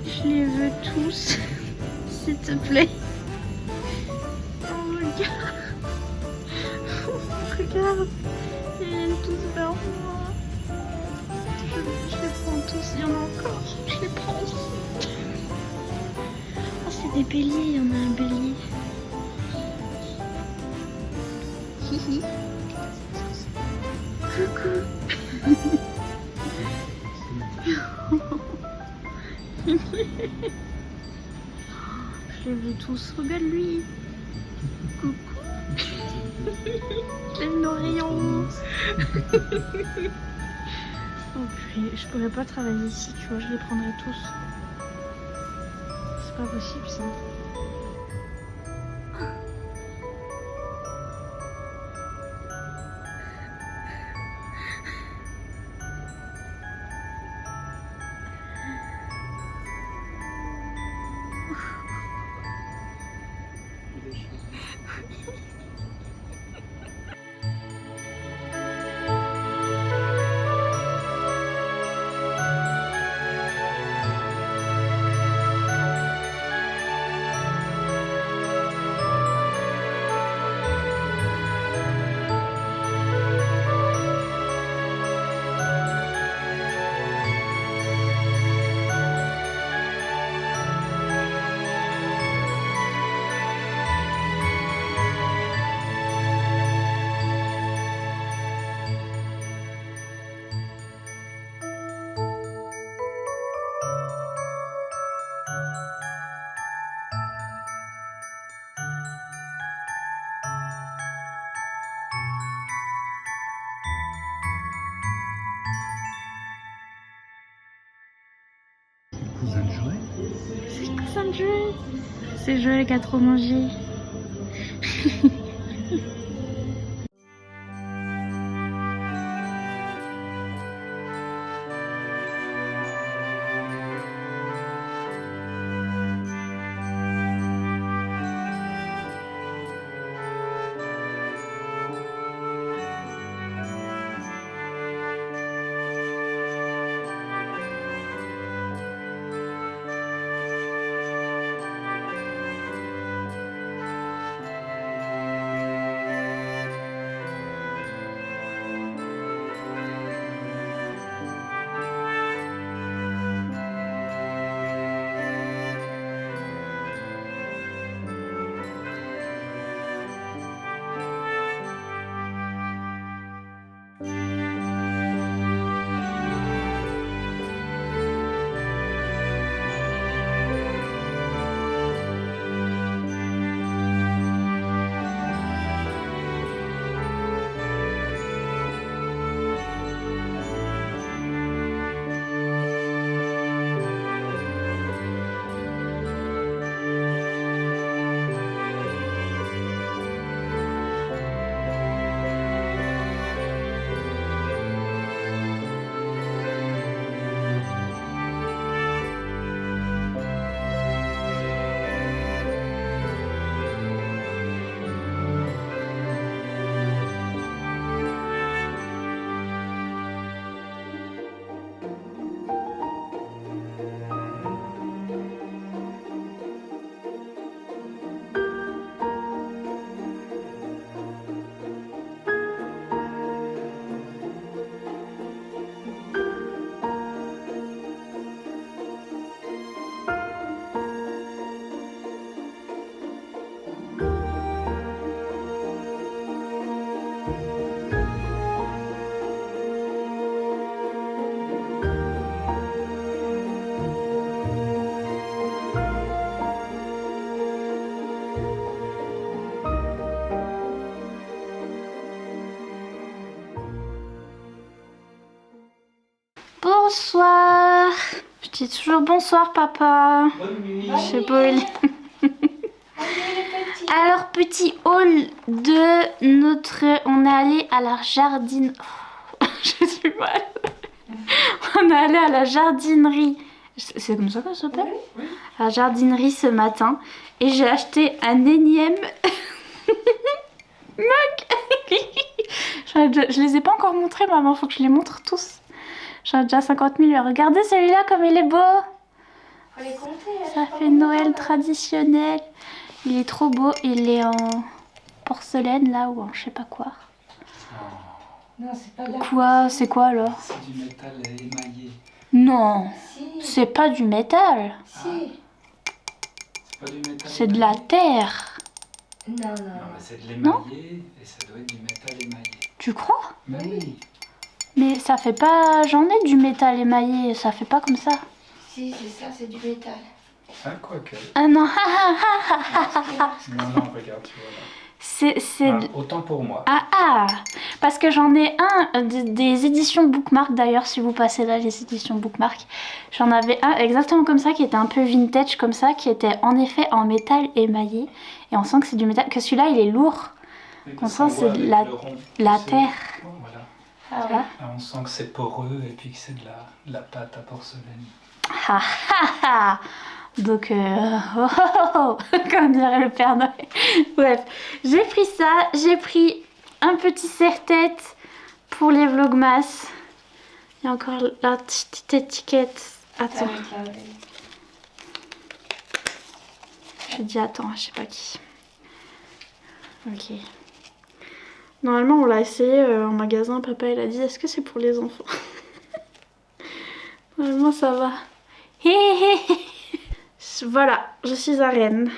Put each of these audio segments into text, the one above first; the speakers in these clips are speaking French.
Je les veux tous, s'il te plaît. Oh, regarde. Regarde. Ils viennent tous vers moi. Je les prends tous. Il y en a encore. Je les prends aussi. Oh, c'est des béliers. Il y en a un bélier. Hihi. Coucou. Je les veux tous, regarde lui. Coucou. J'aime nos rayons. Oh purée, je pourrais pas travailler ici, tu vois, je les prendrais tous. C'est pas possible ça. Cousin de Joël. C'est cousin de Joël. C'est Joël qui a trop mangé. Je dis toujours bonsoir papa. Bonne nuit. Je sais pas où il est. Alors petit hall de notre... On est allé à la jardine... Oh, je suis mal. On est allé à la jardinerie. C'est comme ça qu'on s'appelle? Oui. À la jardinerie ce matin. Et j'ai acheté un énième... Mug. Je les ai pas encore montrés maman, faut que je les montre tous. J'en ai déjà 50 000. Regardez celui-là comme il est beau. Faut les compter. Ça fait Noël traditionnel. Il est trop beau. Il est en porcelaine là ou en je sais pas quoi. Non, c'est pas de la... Quoi? C'est quoi alors? C'est du métal émaillé. Non, Si, c'est pas du métal. si. C'est pas du métal C'est de la émaillé. terre. Non, non, Non, non. mais c'est de l'émaillé et ça doit être du métal émaillé. Tu crois? Mais oui. Mais ça fait pas... J'en ai du métal émaillé. Ça fait pas comme ça. Si, c'est ça, c'est du métal. Ah, quoique. Ah non. Non, non, regarde, tu vois là. C'est... Ah, autant pour moi. Ah, parce que j'en ai un des éditions Bookmark d'ailleurs, si vous passez là les éditions Bookmark, j'en avais un exactement comme ça qui était un peu vintage comme ça, qui était en effet en métal émaillé et on sent que c'est du métal, que celui-là il est lourd, Oui, qu'on parce sent qu'on c'est voit de avec la, le rond, la c'est- terre. Voilà. Ah Voilà. Là, on sent que c'est poreux et puis que c'est de la pâte à porcelaine. Ah, ah, ah. Donc, oh, oh, oh, comme dirait le Père Noël. Bref, j'ai pris ça, j'ai pris un petit serre-tête pour les vlogmas. Il y a encore la petite étiquette. Ça Attends, va être lavé. je dis attends, je sais pas qui. Ok. Normalement, on l'a essayé en magasin. Papa, il a dit, est-ce que c'est pour les enfants? Normalement, ça va. Hé, hé, hé. Voilà, je suis la reine.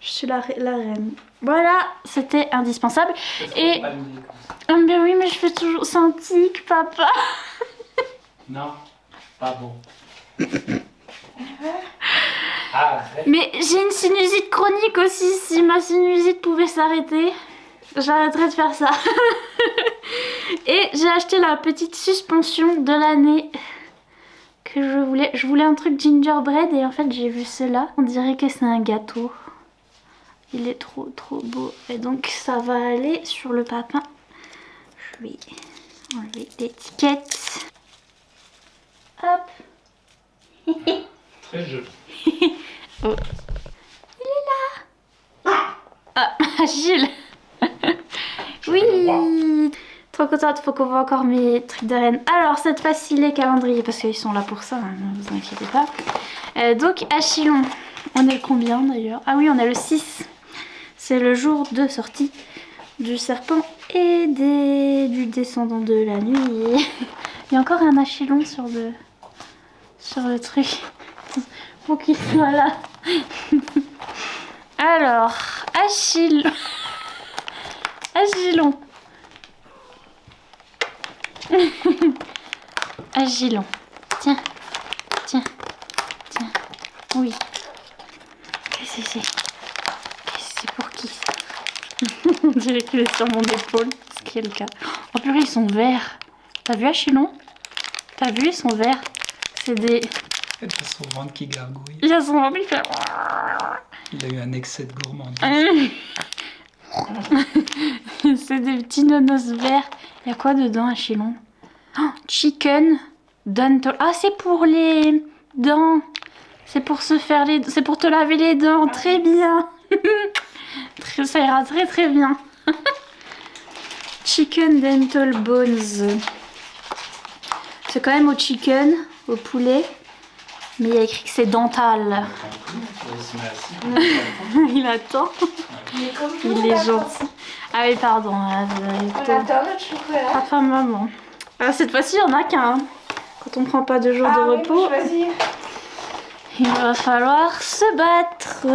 Je suis la reine. Voilà, c'était indispensable. Et... Pas le nez comme ça. Ah, mais oui, mais je fais toujours... C'est un tic, papa. Non, pas bon. Arrête. Mais j'ai une sinusite chronique aussi. Si ma sinusite pouvait s'arrêter, j'arrêterais de faire ça. Et j'ai acheté la petite suspension de l'année que je voulais. Je voulais un truc gingerbread et en fait j'ai vu cela. On dirait que c'est un gâteau. Il est trop beau. Et donc ça va aller sur le papin. Je vais enlever l'étiquette. Hop. Très joli. Oh. Il est là. Ah, Gilles. Oui. Trop contente, faut qu'on voit encore mes trucs de reine. Alors cette fois-ci les calendriers, parce qu'ils sont là pour ça, hein, ne vous inquiétez pas. Donc à Chilon, on est le combien d'ailleurs? Ah oui, on est le 6. C'est le jour de sortie du serpent et du descendant de la nuit. Il y a encore un achillon sur le truc. Faut qu'il soit là. Alors, Achillon. Agilon. Agilon. Tiens. Tiens. Tiens. Oui. Qu'est-ce que c'est? C'est pour qui ça? On dirait qu'il est sur mon épaule, ce qui est le cas. Oh purée, ils sont verts. T'as vu Achillon? T'as vu, ils sont verts. C'est des... Il a son ventre qui gargouille. Il a son ventre, il fait... Il a eu un excès de gourmandise. C'est des petits nonos verts. Il y a quoi dedans, Achillon? Oh, chicken dental. Ah, c'est pour les dents. C'est pour se faire les... C'est pour te laver les dents. Très bien. Ça ira très bien. Chicken dental bones. C'est quand même au chicken, au poulet. Mais il y a écrit que c'est dental. Il attend. Il est gentil. Ah oui, pardon. On attend notre chocolat. Papa, maman. Ah, cette fois-ci, il n'y en a qu'un. Quand on prend pas de jour de Oui, repos, faut choisir. il va falloir se battre.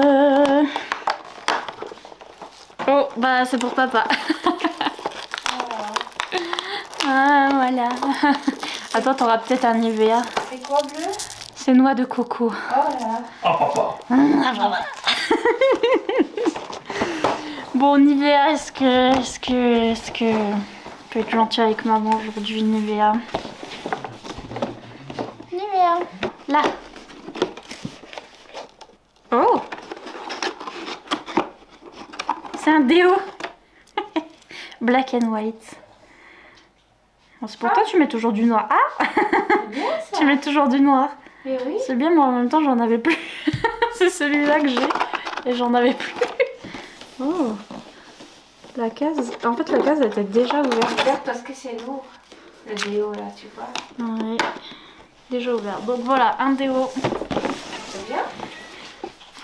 Oh, bah c'est pour papa. Ah, voilà. Attends, t'auras peut-être un Nivea. C'est quoi bleu? C'est noix de coco. Oh là. Oh papa. Bon, Nivea, est-ce que je peux être gentil avec maman aujourd'hui, Nivea? Nivea. Là. Oh. C'est un déo. Black and white. Bon, c'est pour toi, tu mets toujours du noir. Ah. C'est bien ça. Tu mets toujours du noir. Mais oui. C'est bien, mais en même temps, j'en avais plus. C'est celui-là que j'ai. Et j'en avais plus. Oh. La case. En fait, la case était déjà ouverte. Regarde parce que c'est lourd. Le déo là, tu vois. Ouais. Déjà ouvert. Donc voilà, un déo C'est bien.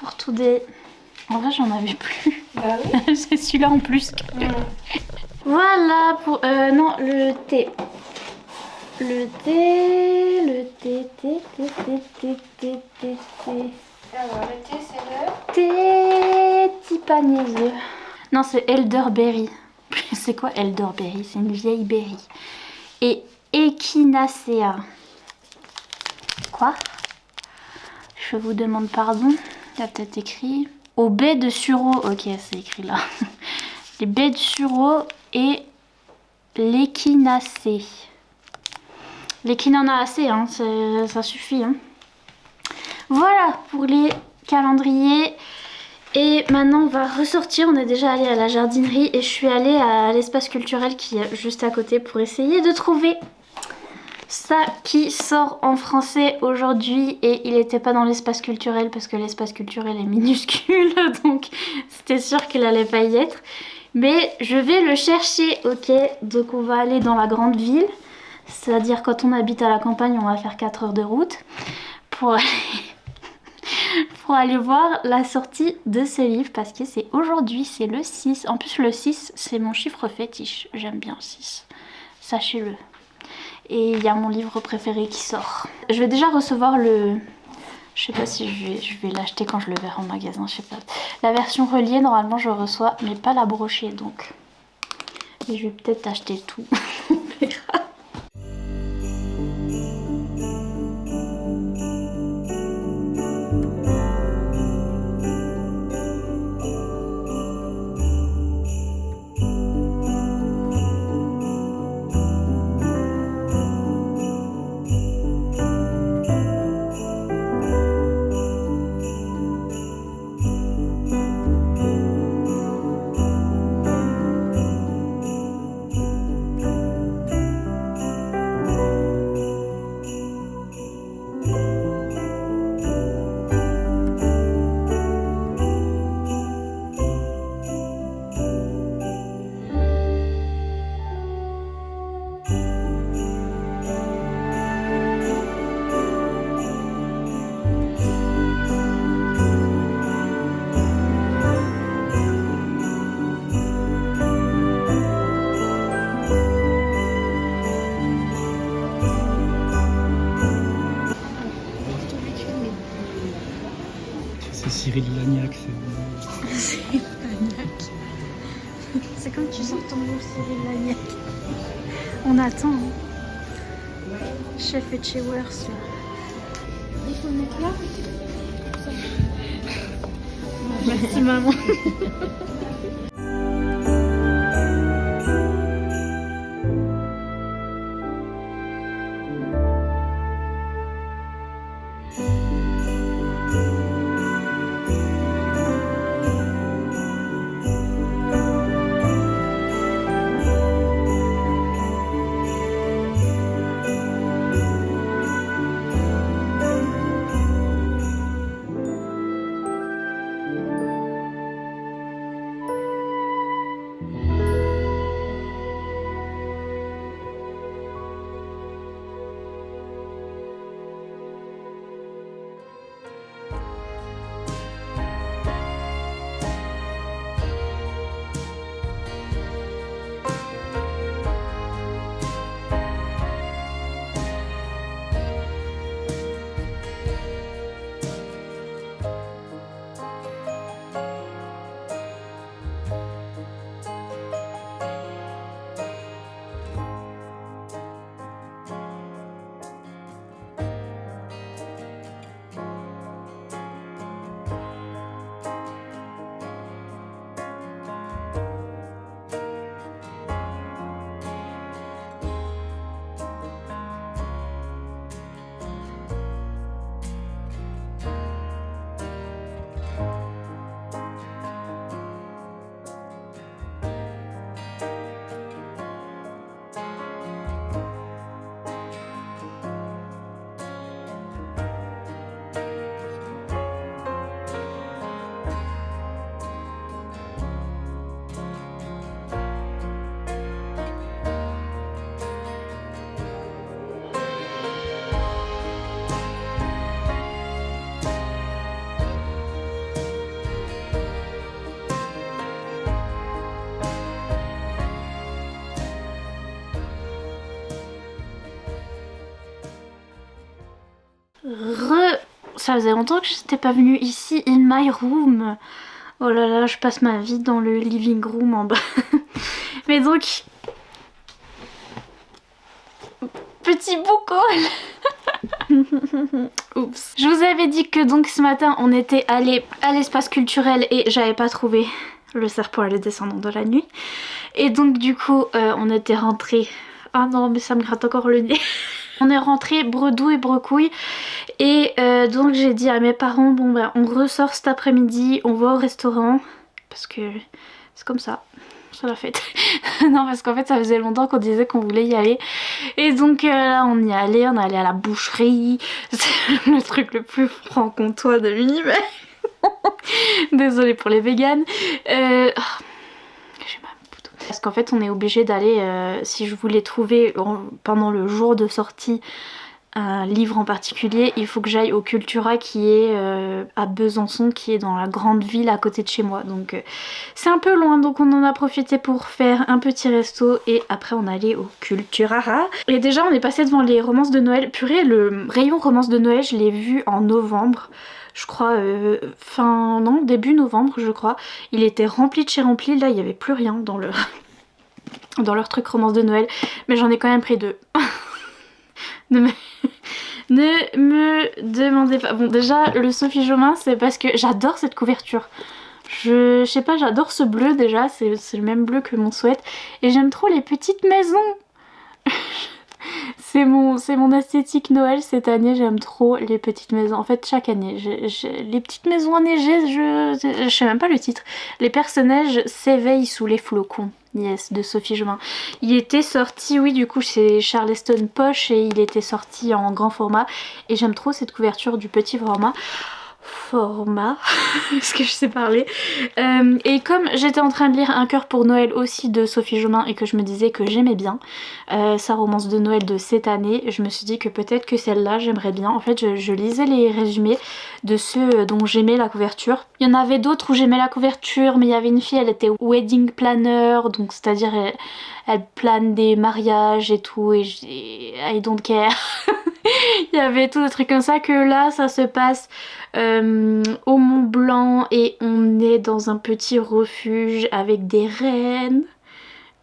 pour today. En vrai, j'en avais plus. Bah oui. C'est celui-là en plus. Voilà pour... non, le thé. Le thé, thé. Alors le thé c'est le... Thé tipaniseux. Non, c'est elderberry. C'est quoi elderberry? C'est une vieille berry. Et echinacea. Quoi? Je vous demande pardon. Il y a peut-être écrit... Au baie de sureau. Ok, c'est écrit là. Les baies de sureau et l'échinacée. L'équine en a assez, hein, ça suffit. Hein. Voilà pour les calendriers. Et maintenant on va ressortir. On est déjà allé à la jardinerie et je suis allée à l'espace culturel qui est juste à côté pour essayer de trouver ça qui sort en français aujourd'hui. Et il n'était pas dans l'espace culturel parce que l'espace culturel est minuscule. Donc c'était sûr qu'il allait pas y être. Mais je vais le chercher, ok. Donc on va aller dans la grande ville. C'est-à-dire quand on habite à la campagne, on va faire 4 heures de route pour aller voir la sortie de ce livre. Parce que c'est aujourd'hui, c'est le 6. En plus le 6, c'est mon chiffre fétiche. J'aime bien 6, sachez-le. Et il y a mon livre préféré qui sort. Je vais déjà recevoir le... Je sais pas si je vais l'acheter quand je le verrai en magasin, je sais pas. La version reliée, normalement je reçois, mais pas la brochée donc. Mais je vais peut-être acheter tout. On verra. C'est Cyril Lagnac. C'est comme tu sors ton mot Cyril Lagnac. On attend. Hein. Chef et Chewers là. Il faut le mettre là. Merci maman. Ça faisait longtemps que je n'étais pas venue ici, in my room. Oh là là, je passe ma vie dans le living room en bas. Mais donc... Petit boucol. Oups. Je vous avais dit que donc ce matin on était allé à l'espace culturel et j'avais pas trouvé le serpent et le descendant de la nuit. Et donc du coup on était rentrés... Ah non mais ça me gratte encore le nez. On est rentrés bredouille et brecouille et donc j'ai dit à mes parents bon ben on ressort cet après-midi, on va au restaurant parce que c'est comme ça. C'est la fête. Non parce qu'en fait ça faisait longtemps qu'on disait qu'on voulait y aller et donc là on y est allé, on est allé à la boucherie. C'est le truc le plus franc-comtois de l'univers. Désolée pour les véganes. J'ai mal au bouton. Parce qu'en fait on est obligé d'aller, si je voulais trouver pendant le jour de sortie un livre en particulier, il faut que j'aille au Cultura qui est à Besançon, qui est dans la grande ville à côté de chez moi. Donc c'est un peu loin, donc on en a profité pour faire un petit resto et après on allait au Cultura. Et déjà on est passé devant les romances de Noël. Purée, le rayon romances de Noël, je l'ai vu en novembre. Je crois début novembre je crois. Il était rempli de chez rempli, là il n'y avait plus rien dans leur truc romance de Noël. Mais j'en ai quand même pris deux. Ne me demandez pas. Bon déjà le Sophie Jomain c'est parce que j'adore cette couverture. Je sais pas, j'adore ce bleu déjà, c'est le même bleu que mon sweat. Et j'aime trop les petites maisons. C'est mon esthétique Noël cette année, j'aime trop les petites maisons. En fait chaque année, les petites maisons enneigées, je sais même pas le titre. Les personnages s'éveillent sous les flocons. Yes, de Sophie Jomain. Il était sorti, oui du coup c'est Charleston Poche et il était sorti en grand format. Et j'aime trop cette couverture du petit format. Est-ce que je sais parler et comme j'étais en train de lire Un cœur pour Noël aussi de Sophie Jomain et que je me disais que j'aimais bien sa romance de Noël de cette année, je me suis dit que peut-être que celle-là j'aimerais bien. En fait je lisais les résumés de ceux dont j'aimais la couverture. Il y en avait d'autres où j'aimais la couverture, mais il y avait une fille, elle était wedding planner, donc c'est à dire elle plane des mariages et tout et I don't care. Il y avait tout des trucs comme ça, que là ça se passe au Mont Blanc et on est dans un petit refuge avec des rennes.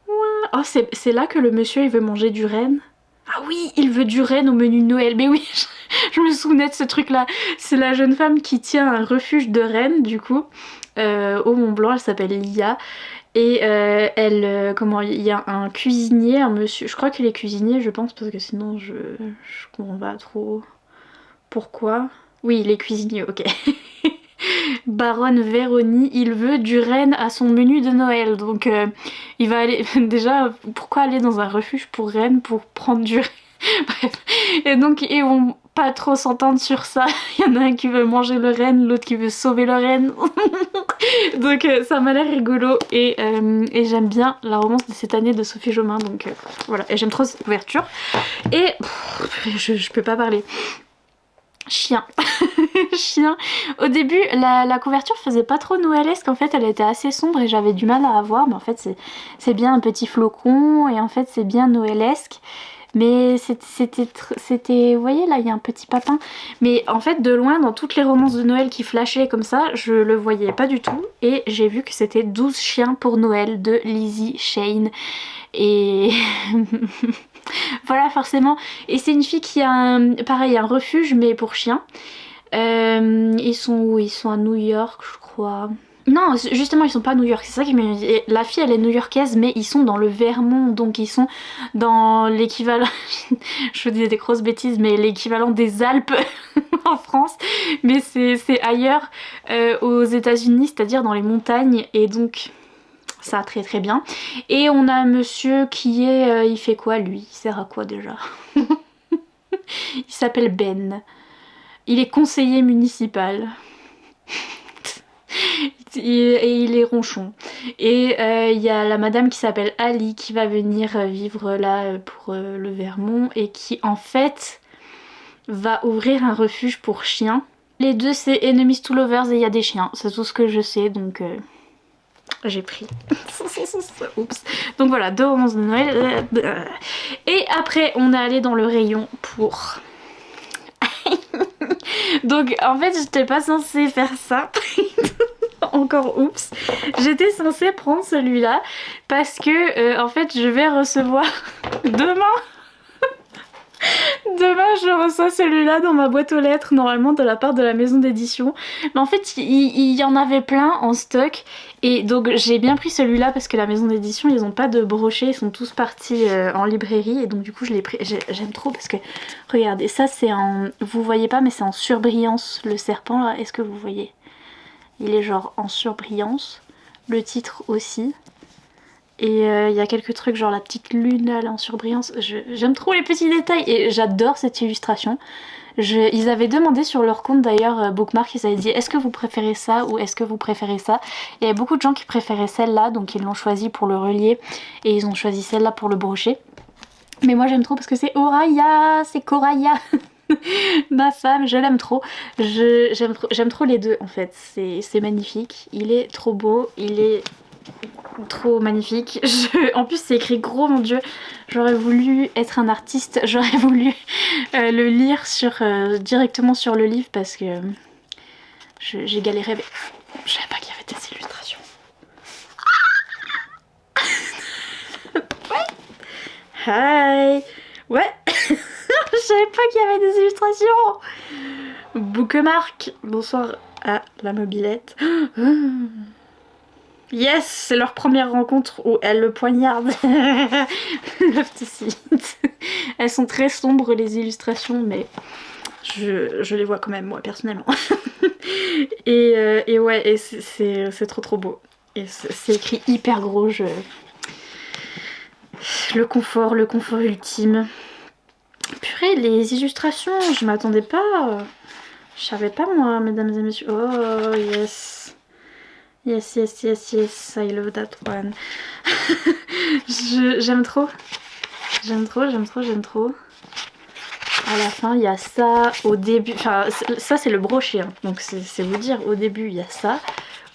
Ouais. Oh c'est là que le monsieur il veut manger du renne. Ah oui, il veut du renne au menu de Noël. Mais oui, je me souvenais de ce truc là. C'est la jeune femme qui tient un refuge de rennes du coup au Mont Blanc, elle s'appelle Lia. Et il y a un cuisinier, un monsieur, je crois qu'il est cuisinier je pense parce que sinon je comprends pas trop pourquoi. Oui il est cuisinier, ok. Baronne Véronique, il veut du renne à son menu de Noël, donc il va aller, déjà pourquoi aller dans un refuge pour rennes pour prendre du renne. Bref, et donc ils vont pas trop s'entendre sur ça. Il y en a un qui veut manger le renne, l'autre qui veut sauver le renne. Donc ça m'a l'air rigolo et j'aime bien la romance de cette année de Sophie Jomain, donc voilà, et j'aime trop cette couverture. Et je peux pas parler. Chien. Chien. Au début la couverture faisait pas trop noëlesque, en fait elle était assez sombre et j'avais du mal à la voir, mais en fait c'est bien un petit flocon et en fait c'est bien noëlesque. Mais c'était, vous voyez là il y a un petit papin, mais en fait de loin dans toutes les romances de Noël qui flashaient comme ça je le voyais pas du tout et j'ai vu que c'était 12 chiens pour Noël de Lizzie Shane et voilà forcément. Et c'est une fille qui a pareil un refuge mais pour chiens. Ils sont où? Ils sont à New York je crois. Non, justement ils sont pas à New York, c'est ça qui m'a dit. La fille elle est new-yorkaise mais ils sont dans le Vermont, donc ils sont dans l'équivalent, je vous dis des grosses bêtises, mais l'équivalent des Alpes en France, mais c'est ailleurs aux États-Unis, c'est-à-dire dans les montagnes, et donc ça va très très bien. Et on a un monsieur qui est, il fait quoi lui? Il sert à quoi déjà? Il s'appelle Ben. Il est conseiller municipal. Et il est ronchon. Et il y a la madame qui s'appelle Ali qui va venir vivre là pour le Vermont et qui en fait va ouvrir un refuge pour chiens. Les deux c'est Enemies to Lovers et il y a des chiens, c'est tout ce que je sais, donc j'ai pris. Oups. Donc voilà, 2 romances de Noël. Et après on est allé dans le rayon pour Donc en fait j'étais pas censée faire ça. Encore oups. J'étais censée prendre celui-là parce que en fait je vais recevoir demain. Demain je reçois celui-là dans ma boîte aux lettres normalement de la part de la maison d'édition. Mais en fait il y en avait plein en stock et donc j'ai bien pris celui-là parce que la maison d'édition ils ont pas de brochet, ils sont tous partis en librairie et donc du coup je l'ai pris. J'aime trop parce que regardez ça c'est en... Vous voyez pas mais c'est en surbrillance le serpent là, est-ce que vous voyez? Il est genre en surbrillance, le titre aussi. Et il y a quelques trucs genre la petite lune là, en surbrillance. J'aime trop les petits détails et j'adore cette illustration. Ils avaient demandé sur leur compte d'ailleurs Bookmark, ils avaient dit est-ce que vous préférez ça ou est-ce que vous préférez ça. Il y avait beaucoup de gens qui préféraient celle-là donc ils l'ont choisi pour le relier et ils ont choisi celle-là pour le brochet. Mais moi j'aime trop parce que c'est Oraya, c'est Koraya. Ma femme, je l'aime trop. J'aime trop les deux en fait. C'est magnifique. Il est trop beau, il est trop magnifique. En plus c'est écrit gros mon dieu. J'aurais voulu être un artiste, j'aurais voulu le lire directement sur le livre parce que j'ai galéré mais je savais pas qu'il y avait des illustrations. Ouais. Hi. Ouais. Je savais pas qu'il y avait des illustrations. Bookmark. Bonsoir à la mobilette. Yes, c'est leur première rencontre où elle le poignarde. Love to see it. Elles sont très sombres les illustrations, mais je les vois quand même moi personnellement. et ouais, et c'est trop beau. Et c'est écrit hyper gros. Le confort ultime. Purée, les illustrations, je m'attendais pas. Je savais pas moi, mesdames et messieurs. Oh yes. Yes, yes, yes, yes, I love that one. J'aime trop. J'aime trop. À la fin, il y a ça. Au début, enfin, ça c'est le brochet. Hein. Donc c'est vous dire, au début, il y a ça.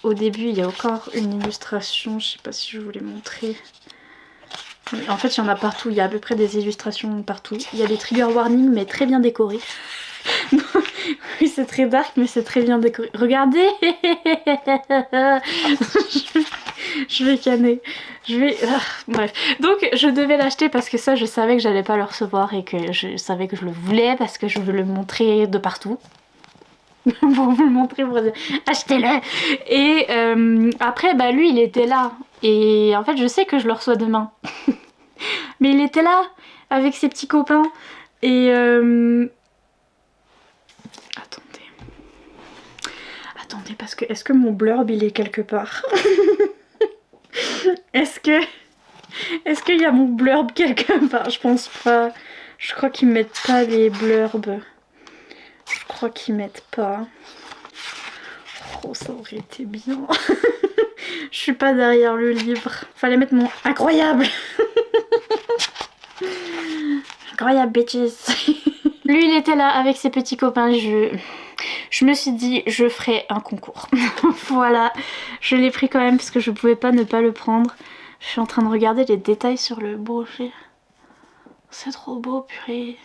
Au début, il y a encore une illustration. Je sais pas si je vous l'ai montré. En fait, il y en a partout. Il y a à peu près des illustrations partout. Il y a des trigger warnings, mais très bien décorés. Oui, c'est très dark, mais c'est très bien décoré. Regardez. Je vais canner. Bref. Donc, je devais l'acheter parce que ça, je savais que j'allais pas le recevoir et que je savais que je le voulais parce que je veux le montrer de partout. Pour vous le montrer, pour dire achetez-le. Et après, bah lui, il était là. Et en fait, je sais que je le reçois demain. Mais il était là avec ses petits copains. Et Attendez, parce que est-ce que mon blurb il est quelque part? Est-ce qu'il y a mon blurb quelque part? Je pense pas. Je crois qu'ils mettent pas les blurbs. Je crois qu'ils mettent pas. Oh, ça aurait été bien. Je suis pas derrière le livre. Fallait mettre mon incroyable. Incroyable bitches. Lui il était là avec ses petits copains. Je me suis dit je ferai un concours. Voilà, je l'ai pris quand même parce que je pouvais pas ne pas le prendre. Je suis en train de regarder les détails sur le brochet. C'est trop beau, purée.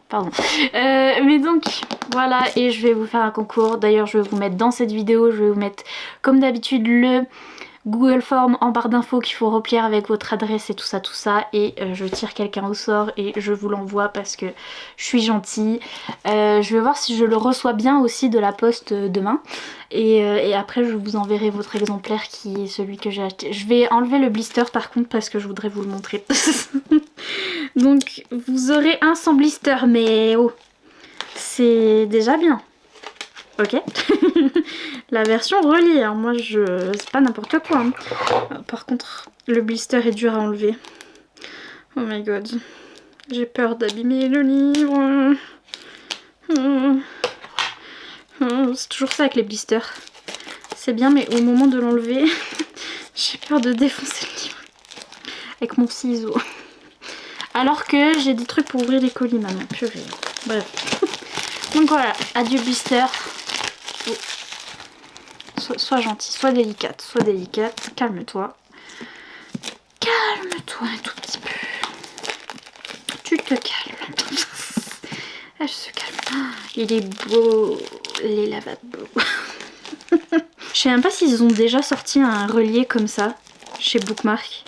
Pardon. Mais donc voilà, et je vais vous faire un concours. D'ailleurs je vais vous mettre dans cette vidéo, je vais vous mettre comme d'habitude le Google Form en barre d'infos qu'il faut remplir avec votre adresse et tout ça. Et je tire quelqu'un au sort et je vous l'envoie parce que je suis gentille. Je vais voir si je le reçois bien aussi de la poste demain. Et après je vous enverrai votre exemplaire qui est celui que j'ai acheté. Je vais enlever le blister par contre parce que je voudrais vous le montrer. Donc vous aurez un sans blister, mais oh, c'est déjà bien. Ok. La version reliée, hein. Moi c'est pas n'importe quoi. Hein. Par contre, le blister est dur à enlever. Oh my god. J'ai peur d'abîmer le livre. C'est toujours ça avec les blisters. C'est bien, mais au moment de l'enlever, j'ai peur de défoncer le livre. Avec mon ciseau. Alors que j'ai des trucs pour ouvrir les colis maintenant. Purée. Bref. Donc voilà, adieu blister. Oh. Sois gentille, sois délicate, calme-toi. Calme-toi un tout petit peu. Tu te calmes. Elle se calme Il est beau, les lavabos. Je sais même pas s'ils ont déjà sorti un relié comme ça chez Bookmark.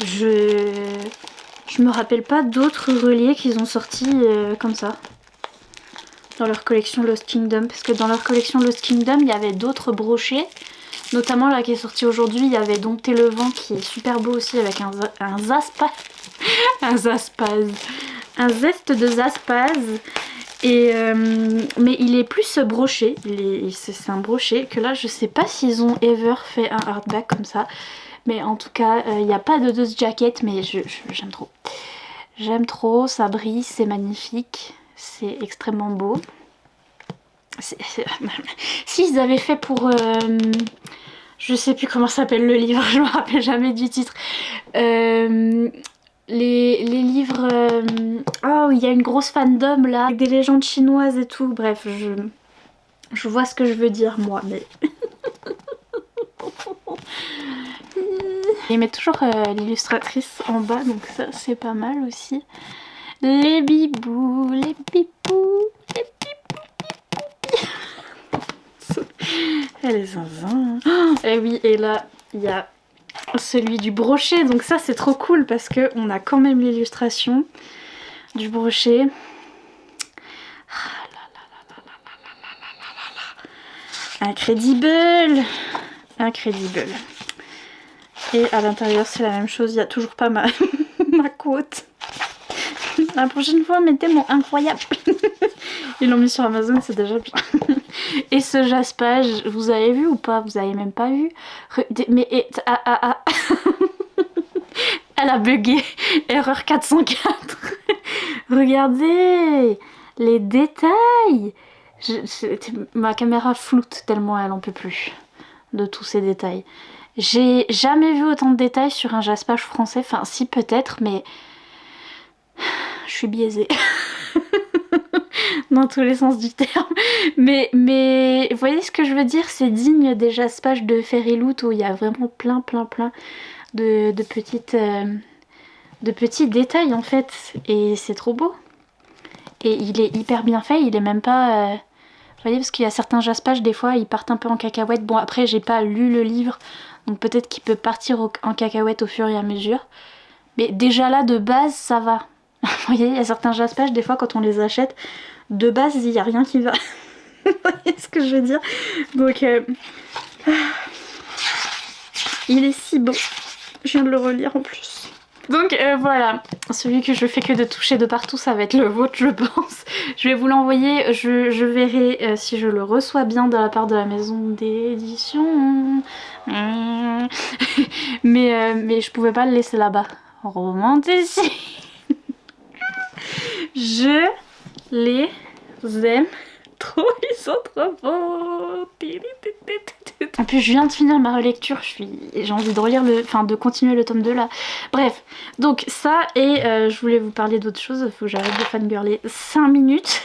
Je me rappelle pas d'autres reliés qu'ils ont sortis comme ça dans leur collection Lost Kingdom, parce que dans leur collection Lost Kingdom il y avait d'autres brochets, notamment là qui est sorti aujourd'hui, il y avait Dompter le vent qui est super beau aussi avec un zeste de zaspaz. Et mais il est plus broché, c'est un brochet que là je sais pas s'ils ont ever fait un hardback comme ça, mais en tout cas il n'y a pas de dust jacket, mais j'aime trop. J'aime trop, ça brille, c'est magnifique, c'est extrêmement beau. S'ils avaient fait pour... je sais plus comment s'appelle le livre, je me rappelle jamais du titre. Les livres... oh, il y a une grosse fandom là, avec des légendes chinoises et tout. Bref, je vois ce que je veux dire moi, mais... Il met toujours l'illustratrice en bas, donc ça c'est pas mal aussi. Les bibous, les bibous, les bibous. Elle est zinzin. Oh, et oui, et là, il y a celui du brochet, donc ça c'est trop cool parce que on a quand même l'illustration du brochet. Incredible, incredible. Et à l'intérieur c'est la même chose, il y a toujours pas ma quote. La prochaine fois mettez mon incroyable. Ils l'ont mis sur Amazon, c'est déjà bien. Et ce jaspage, vous avez vu ou pas? Vous avez même pas vu? Mais elle a bugué. Erreur 404. Regardez les détails. Ma caméra floute tellement elle en peut plus de tous ces détails. J'ai jamais vu autant de détails sur un jaspage français. Enfin si peut-être, mais je suis biaisée. Dans tous les sens du terme. Mais vous voyez ce que je veux dire? C'est digne des jaspages de Fairyloot où il y a vraiment plein de petits détails en fait. Et c'est trop beau. Et il est hyper bien fait, il est même pas... vous voyez, parce qu'il y a certains jaspages, des fois, ils partent un peu en cacahuète. Bon, après, j'ai pas lu le livre, donc peut-être qu'il peut partir en cacahuète au fur et à mesure. Mais déjà là, de base, ça va. Vous voyez, il y a certains jaspages, des fois, quand on les achète, de base, il n'y a rien qui va. Vous voyez ce que je veux dire? Donc, il est si beau. Je viens de le relire en plus. Donc voilà, celui que je fais que de toucher de partout, ça va être le vôtre, je pense. Je vais vous l'envoyer, je verrai si je le reçois bien de la part de la maison d'édition. Mais je pouvais pas le laisser là-bas. Romantique. Je les aime trop, ils sont trop beaux. En plus je viens de finir ma relecture, j'ai envie de relire de continuer le tome 2 là. Bref, donc ça et je voulais vous parler d'autre chose, il faut que j'arrête de fangirler 5 minutes.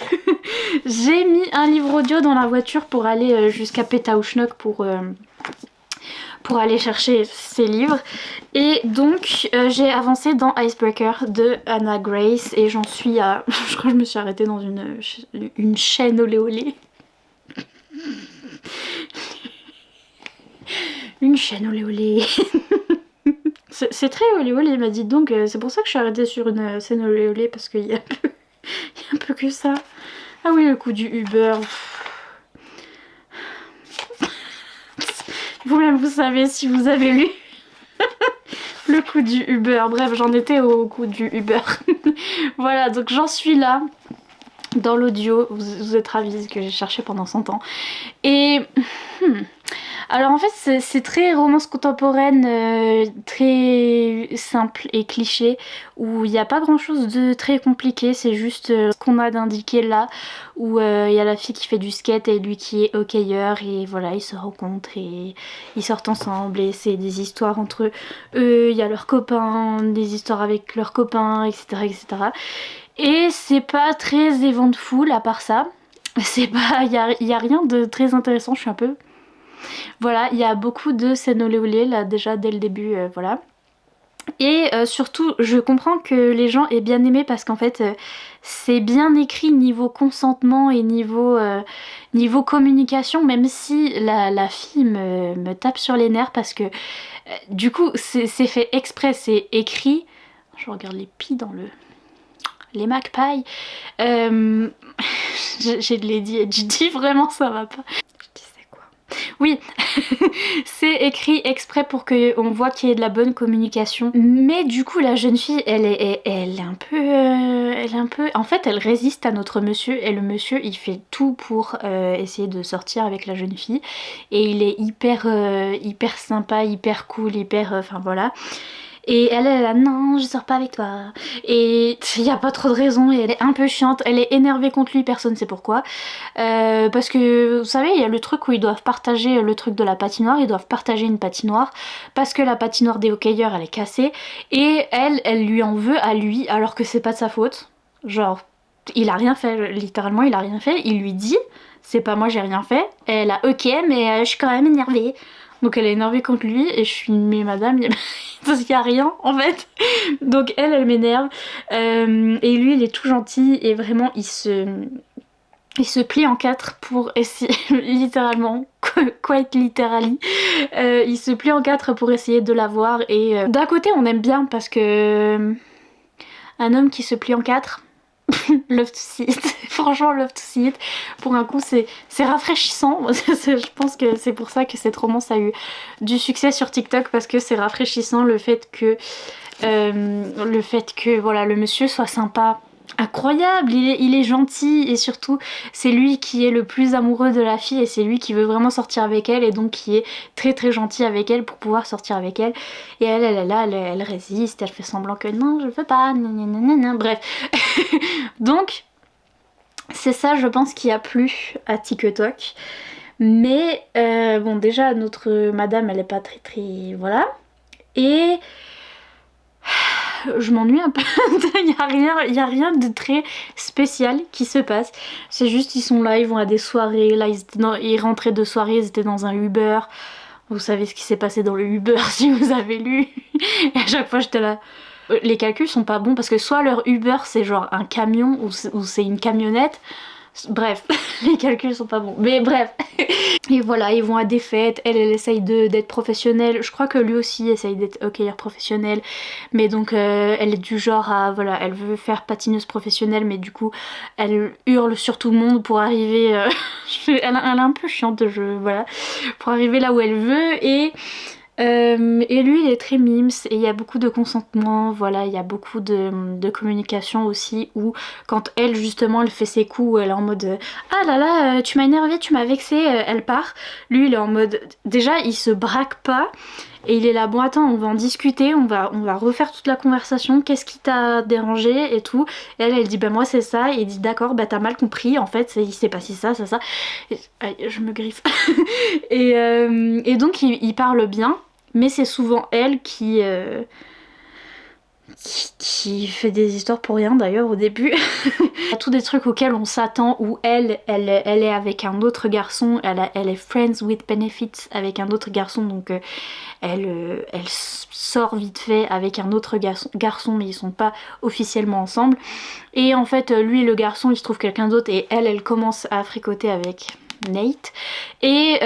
J'ai mis un livre audio dans la voiture pour aller jusqu'à Pétaouchnok pour aller chercher ces livres. Et donc j'ai avancé dans Icebreaker de Anna Grace et j'en suis à... je crois que je me suis arrêtée dans une chaîne olé olé. Une chaîne olé olé. C'est très olé olé, il m'a dit, donc c'est pour ça que je suis arrêtée sur une scène olé olé parce qu'il y a un peu que ça. Ah oui, le coup du Uber. Vous-même vous savez si vous avez lu le coup du Uber. Bref, j'en étais au coup du Uber. Voilà, donc j'en suis là dans l'audio. Vous êtes ravis que j'ai cherché pendant 100 ans. Et alors en fait c'est très romance contemporaine, très simple et cliché, où il n'y a pas grand chose de très compliqué, c'est juste ce qu'on a d'indiqué là, où il y a la fille qui fait du skate et lui qui est hockeyeur, et voilà, ils se rencontrent et ils sortent ensemble et c'est des histoires entre eux, il y a leurs copains, des histoires avec leurs copains, etc. etc. Et c'est pas très eventful à part ça, c'est pas, il y a rien de très intéressant, je suis un peu... Voilà, il y a beaucoup de scènes olé olé là déjà dès le début, voilà. Et surtout, je comprends que les gens aient bien aimé parce qu'en fait, c'est bien écrit niveau consentement et niveau communication, même si la fille me tape sur les nerfs parce que du coup, c'est fait exprès, c'est écrit. Je regarde les pies dans les magpies. J'ai de Lady HD, vraiment ça va pas. Je disais quoi? Oui, c'est écrit exprès pour qu'on voit qu'il y ait de la bonne communication. Mais du coup, la jeune fille, elle est un peu... En fait, elle résiste à notre monsieur, et le monsieur, il fait tout pour essayer de sortir avec la jeune fille. Et il est hyper sympa, hyper cool, enfin voilà. Et elle est là, non, je sors pas avec toi. Et il n'y a pas trop de raison, et elle est un peu chiante, elle est énervée contre lui, personne sait pourquoi. Parce que, vous savez, il y a le truc où ils doivent partager le truc de la patinoire, ils doivent partager une patinoire, parce que la patinoire des hockeyeurs, elle est cassée, et elle lui en veut à lui, alors que c'est pas de sa faute. Genre, il a rien fait, littéralement, il a rien fait, il lui dit, c'est pas moi, j'ai rien fait. Elle a ok, mais je suis quand même énervée. Donc elle est énervée contre lui, et je suis, mais madame, parce qu'il y a rien en fait. Donc elle m'énerve. Et lui, il est tout gentil, et vraiment, il se plie en quatre pour essayer, littéralement, quite literally, il se plie en quatre pour essayer de la voir. Et d'un côté, on aime bien parce que un homme qui se plie en quatre, love to see it. Franchement, love to see it. Pour un coup, c'est rafraîchissant. Je pense que c'est pour ça que cette romance a eu du succès sur TikTok, parce que c'est rafraîchissant le fait que voilà, le monsieur soit sympa. Incroyable, il est gentil, et surtout c'est lui qui est le plus amoureux de la fille, et c'est lui qui veut vraiment sortir avec elle, et donc qui est très très gentil avec elle pour pouvoir sortir avec elle. Et elle est là, elle résiste, elle fait semblant que non, je veux pas, nanana, bref. Donc c'est ça, je pense, qui a plu à TikTok. Mais bon, déjà notre madame, elle est pas très très, voilà. Et je m'ennuie un peu. Il y a rien de très spécial qui se passe. C'est juste, ils sont là, ils vont à des soirées. Là, ils rentraient de soirée, ils étaient dans un Uber. Vous savez ce qui s'est passé dans le Uber si vous avez lu. Et à chaque fois, j'étais là. Les calculs sont pas bons, parce que soit leur Uber c'est genre un camion ou c'est une camionnette. Bref, les calculs sont pas bons. Mais bref. Et voilà, ils vont à des fêtes, elle essaye d'être professionnelle. Je crois que lui aussi essaye d'être hockeyeur professionnel. Mais donc elle est du genre à, voilà, elle veut faire patineuse professionnelle, mais du coup elle hurle sur tout le monde pour arriver... elle est un peu chiante de jeu, voilà. Pour arriver là où elle veut. Et lui, il est très mimes, et il y a beaucoup de consentement, voilà, il y a beaucoup de communication aussi, où quand elle, justement, elle fait ses coups, elle est en mode ah là là, tu m'as énervé, tu m'as vexé, elle part. Lui, il est en mode, déjà, il se braque pas, et il est là, bon attends, on va en discuter, on va refaire toute la conversation, qu'est-ce qui t'a dérangé et tout. Et elle dit bah moi c'est ça, et il dit d'accord, bah t'as mal compris, en fait il s'est passé ça. Et, aïe, je me griffe. et donc il parle bien, mais c'est souvent elle qui fait des histoires pour rien d'ailleurs au début. Il y a tous des trucs auxquels on s'attend, où elle est avec un autre garçon, elle est friends with benefits avec un autre garçon, donc elle sort vite fait avec un autre garçon, mais ils sont pas officiellement ensemble. Et en fait lui, le garçon, il se trouve quelqu'un d'autre, et elle commence à fricoter avec Nate. Et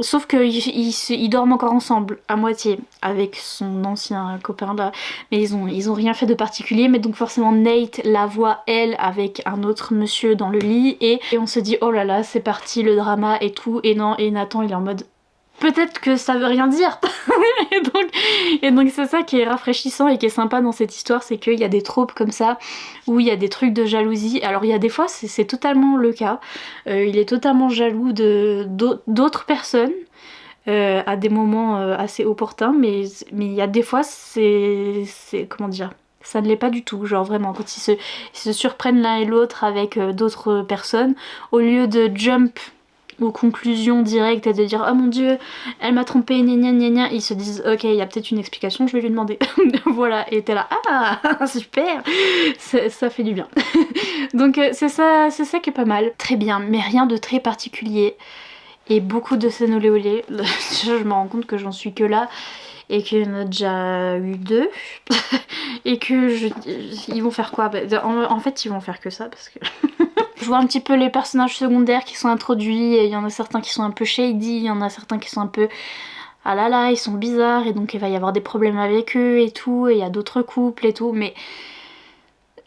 sauf qu'ils dorment encore ensemble à moitié avec son ancien copain là, mais ils ont rien fait de particulier. Mais donc forcément Nate la voit, elle, avec un autre monsieur dans le lit, et on se dit oh là là, c'est parti le drama et tout. Et non, et Nathan il est en mode peut-être que ça veut rien dire. et donc c'est ça qui est rafraîchissant et qui est sympa dans cette histoire, c'est qu'il y a des tropes comme ça, où il y a des trucs de jalousie. Alors il y a des fois c'est totalement le cas, il est totalement jaloux d'autres personnes à des moments assez opportuns, mais il y a des fois c'est comment dire, ça ne l'est pas du tout. Genre vraiment, quand ils se surprennent l'un et l'autre avec d'autres personnes, au lieu de jump aux conclusions directes et de dire oh mon dieu elle m'a trompé, gna gna gna gna, ils se disent ok, il y a peut-être une explication, je vais lui demander. Voilà, et t'es là ah super, ça fait du bien. Donc c'est ça qui est pas mal, très bien, mais rien de très particulier, et beaucoup de scènes olé olé. Je me rends compte que j'en suis que là, et qu'il y en a déjà eu 2 et que ils vont faire quoi? Bah, en fait ils vont faire que ça parce que je vois un petit peu les personnages secondaires qui sont introduits et il y en a certains qui sont un peu shady, il y en a certains qui sont un peu ah là là ils sont bizarres et donc il va y avoir des problèmes avec eux et tout, et il y a d'autres couples et tout, mais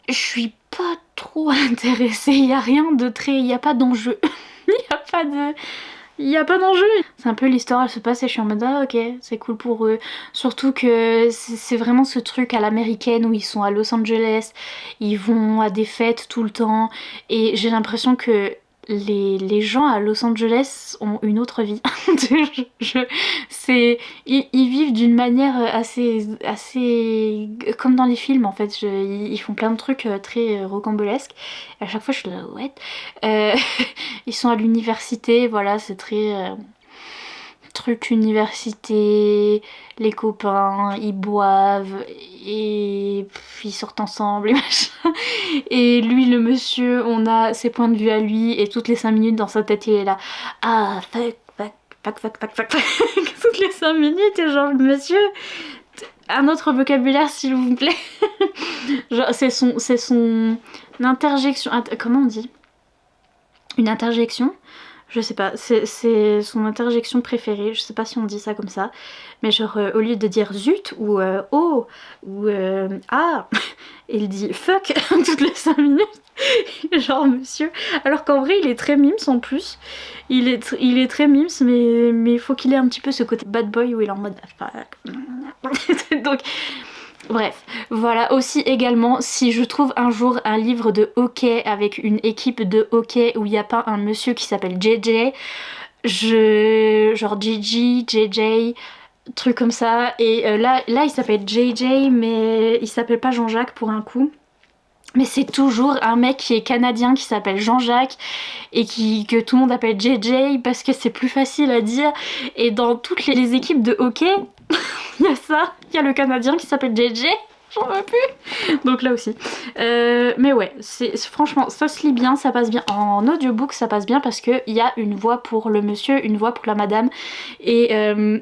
je suis pas trop intéressée, il y a rien de très... il y a pas d'enjeu. Il y a pas d'enjeu. C'est un peu l'histoire, elle se passe et je suis en mode ah ok, c'est cool pour eux. Surtout que c'est vraiment ce truc à l'américaine où ils sont à Los Angeles, ils vont à des fêtes tout le temps et j'ai l'impression que les gens à Los Angeles ont une autre vie. Ils vivent d'une manière assez comme dans les films en fait. Ils font plein de trucs très rocambolesques. À chaque fois je suis là ouais. Ils sont à l'université, voilà, c'est très truc université, les copains, ils boivent et ils sortent ensemble et machin. Et lui, le monsieur, on a ses points de vue à lui et toutes les 5 minutes dans sa tête, il est là. Ah, fuck. Toutes les 5 minutes, et genre, monsieur, un autre vocabulaire s'il vous plaît. Genre, c'est son interjection. Comment on dit? Une interjection? Je sais pas, c'est son interjection préférée, je sais pas si on dit ça comme ça, mais genre au lieu de dire zut ou oh ou ah, il dit fuck toutes les 5 minutes, genre monsieur, alors qu'en vrai il est très mimes en plus, il est très mimes, mais il faut qu'il ait un petit peu ce côté bad boy où il est en mode fuck. Donc bref, voilà. Aussi également, si je trouve un jour un livre de hockey avec une équipe de hockey où il n'y a pas un monsieur qui s'appelle JJ, genre Gigi, JJ, truc comme ça, et là il s'appelle JJ mais il s'appelle pas Jean-Jacques pour un coup. Mais c'est toujours un mec qui est canadien qui s'appelle Jean-Jacques et que tout le monde appelle JJ parce que c'est plus facile à dire. Et dans toutes les équipes de hockey, il y a ça, il y a le canadien qui s'appelle JJ. J'en veux plus. Donc là aussi. Mais ouais, franchement, ça se lit bien, ça passe bien. En audiobook, ça passe bien parce qu'il y a une voix pour le monsieur, une voix pour la madame. Et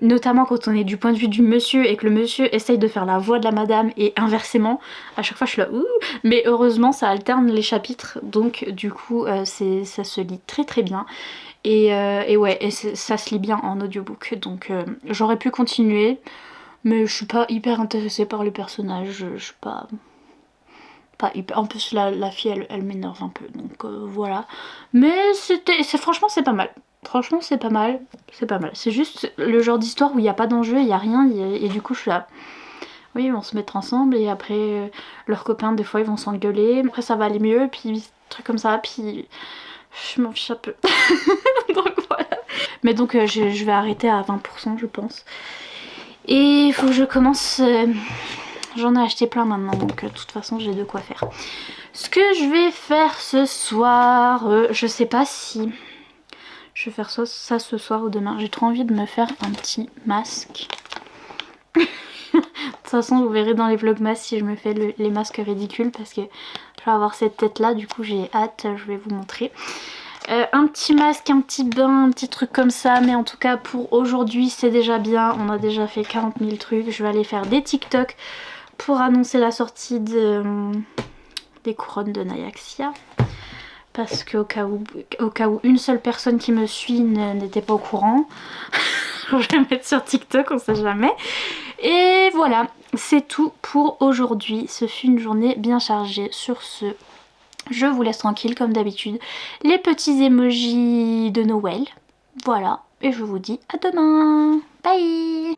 notamment quand on est du point de vue du monsieur et que le monsieur essaye de faire la voix de la madame et inversement, à chaque fois je suis là ouh. Mais heureusement, ça alterne les chapitres. Donc du coup, ça se lit très très bien. Et ouais, ça se lit bien en audiobook. Donc j'aurais pu continuer. Mais je suis pas hyper intéressée par les personnages, je suis pas hyper... En plus la fille elle m'énerve un peu, donc voilà. Mais franchement c'est pas mal. Franchement c'est pas mal, c'est juste le genre d'histoire où il n'y a pas d'enjeu, il n'y a rien, et du coup je suis là... Oui, ils vont se mettre ensemble et après leurs copains des fois ils vont s'engueuler, après ça va aller mieux, puis trucs comme ça, puis... Je m'en fiche un peu. Donc voilà. Mais donc je vais arrêter à 20% je pense. Et il faut que je commence, j'en ai acheté plein maintenant donc de toute façon j'ai de quoi faire. Ce que je vais faire ce soir, je sais pas si je vais faire ça ce soir ou demain. J'ai trop envie de me faire un petit masque. De toute façon vous verrez dans les vlogmas si je me fais les masques ridicules parce que je vais avoir cette tête là, du coup j'ai hâte, je vais vous montrer. Un petit masque, un petit bain, un petit truc comme ça, mais en tout cas pour aujourd'hui c'est déjà bien, on a déjà fait 40 000 trucs. Je vais aller faire des TikTok pour annoncer la sortie des couronnes de Nyaxia, parce qu'au cas où une seule personne qui me suit n'était pas au courant, je vais le mettre sur TikTok, on sait jamais. Et voilà, c'est tout pour aujourd'hui, ce fut une journée bien chargée. Sur ce, je vous laisse tranquille comme d'habitude, les petits emojis de Noël, voilà, et je vous dis à demain, bye.